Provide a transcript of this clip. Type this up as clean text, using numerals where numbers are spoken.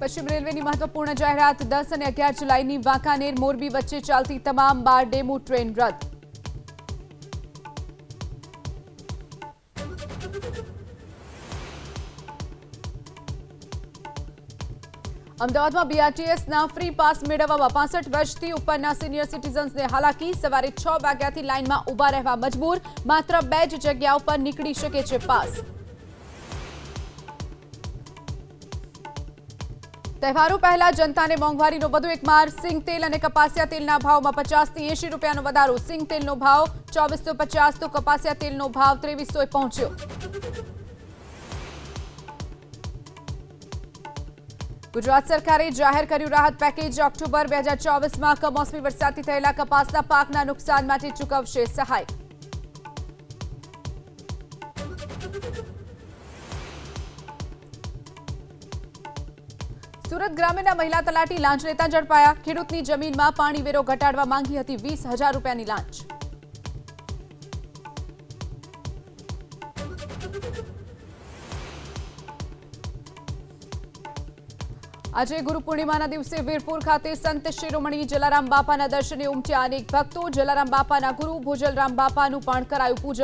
પશ્ચિમ રેલવેની મહત્વપૂર્ણ જાહેરાત 10 અને 11 જુલાઈની વાંકાનેર મોરબી વચ્ચે ચાલતી તમામ 12 ડેમુ ટ્રેન રદ। અમદાવાદમાં બીઆરટીએસના ફ્રી પાસ મેળવવામાં 65 વર્ષથી ઉપરના સિનિયર સિટીઝન્સને હાલાકી। સવારે 6 વાગ્યાથી લાઇનમાં ઊભા રહેવા મજબૂર। માત્ર 2 જ જગ્યાઓ પર નીકળી શકે છે પાસ। તહેવારો પહેલા જનતાને મોંઘવારીનો વધુ એક માર। સિંગ તેલ અને કપાસિયા તેલના ભાવમાં 50 થી 80 રૂપિયાનો વધારો। સિંગ તેલનો ભાવ 2450 તો કપાસિયા તેલનો ભાવ 2300 પહોંચ્યો। ગુજરાત સરકારે જાહેર કર્યું રાહત પેકેજ। ઓક્ટોબર 2024માં કમોસમી વરસાદથી થયેલા કપાસના પાકના નુકસાન માટે ચૂકવશે સહાય। સુરત ગ્રામ્યના મહિલા તલાટી લાંચ લેતા ઝડપાયા। ખેડૂતની જમીનમાં પાણી વેરો ઘટાડવા માંગી હતી 20,000 રૂપિયાની લાંચ। આજે ગુરુ પૂર્ણિમાના દિવસે વીરપુર ખાતે સંત શિરોમણી જલારામ બાપાના દર્શને ઉમટ્યા અનેક ભક્તો। જલારામ બાપાના ગુરુ ભોજલરામ બાપાનું પણ કરાયું પૂજન।